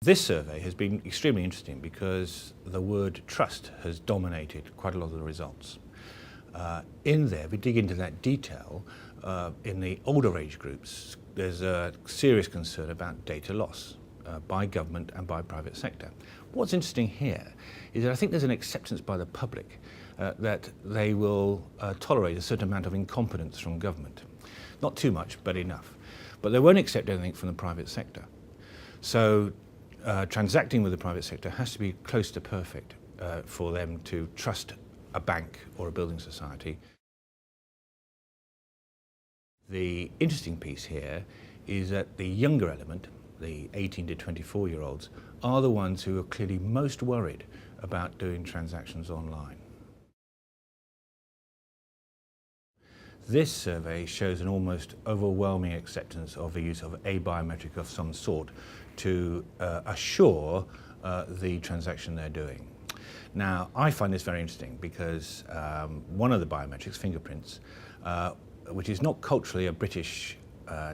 This survey has been extremely interesting because the word trust has dominated quite a lot of the results. In there, we dig into that detail. In the older age groups, there's a serious concern about data loss by government and by private sector. What's interesting here is that I think there's an acceptance by the public that they will tolerate a certain amount of incompetence from government. Not too much, but enough. But they won't accept anything from the private sector. So transacting with the private sector has to be close to perfect for them to trust a bank or a building society. The interesting piece here is that the younger element, the 18 to 24-year-olds, are the ones who are clearly most worried about doing transactions online. This survey shows an almost overwhelming acceptance of the use of a biometric of some sort to assure the transaction they're doing. Now, I find this very interesting because one of the biometrics, fingerprints, which is not culturally a British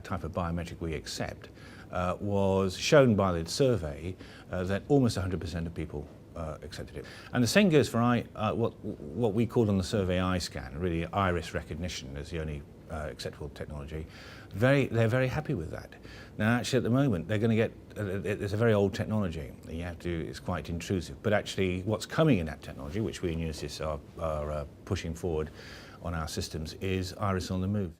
type of biometric we accept, was shown by the survey that almost 100% of people accepted it. And the same goes for what we called on the survey eye scan, really iris recognition as the only acceptable technology. They're very happy with that. Now actually at the moment they're going to get, it's a very old technology. It's quite intrusive, but actually what's coming in that technology, which we in Unisys are pushing forward on our systems, is iris on the move.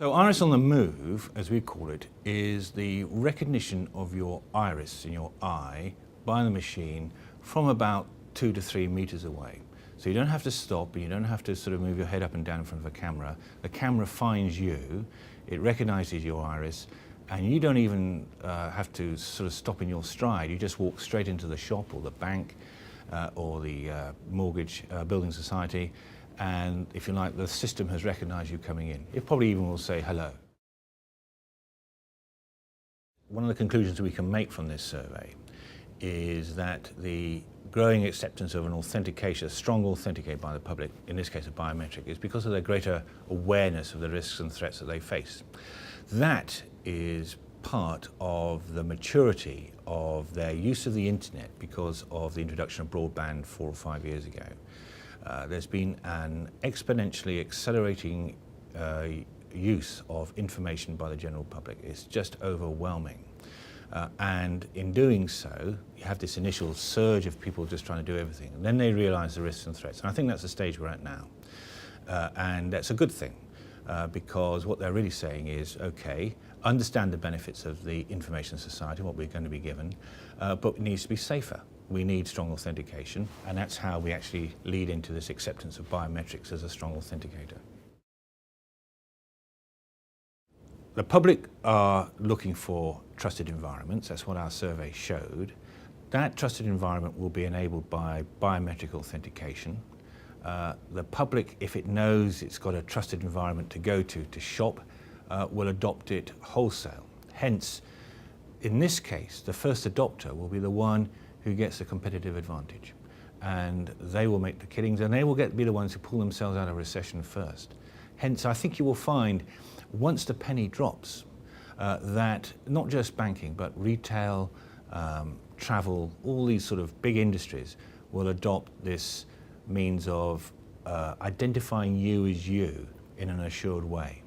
So iris on the move, as we call it, is the recognition of your iris in your eye by the machine from about 2 to 3 meters away. So you don't have to stop, and you don't have to sort of move your head up and down in front of a camera. The camera finds you, it recognizes your iris, and you don't even have to sort of stop in your stride. You just walk straight into the shop or the bank or the mortgage building society, and if you like, the system has recognized you coming in. It probably even will say hello. One of the conclusions we can make from this survey is that the growing acceptance of an authentication, a strong authenticator by the public, in this case a biometric, is because of their greater awareness of the risks and threats that they face. That is part of the maturity of their use of the internet because of the introduction of broadband 4 or 5 years ago. There's been an exponentially accelerating use of information by the general public. It's just overwhelming. And in doing so, you have this initial surge of people just trying to do everything. And then they realize the risks and threats. And I think that's the stage we're at now. And that's a good thing, because what they're really saying is, okay, understand the benefits of the information society, what we're going to be given, but it needs to be safer. We need strong authentication, and that's how we actually lead into this acceptance of biometrics as a strong authenticator. The public are looking for trusted environments. That's what our survey showed. That trusted environment will be enabled by biometric authentication. The public, if it knows it's got a trusted environment to go to shop, will adopt it wholesale. Hence, in this case, the first adopter will be the one who gets a competitive advantage. And they will make the killings, and they will be the ones who pull themselves out of recession first. Hence, I think you will find, once the penny drops, that not just banking, but retail, travel, all these sort of big industries will adopt this means of identifying you as you in an assured way.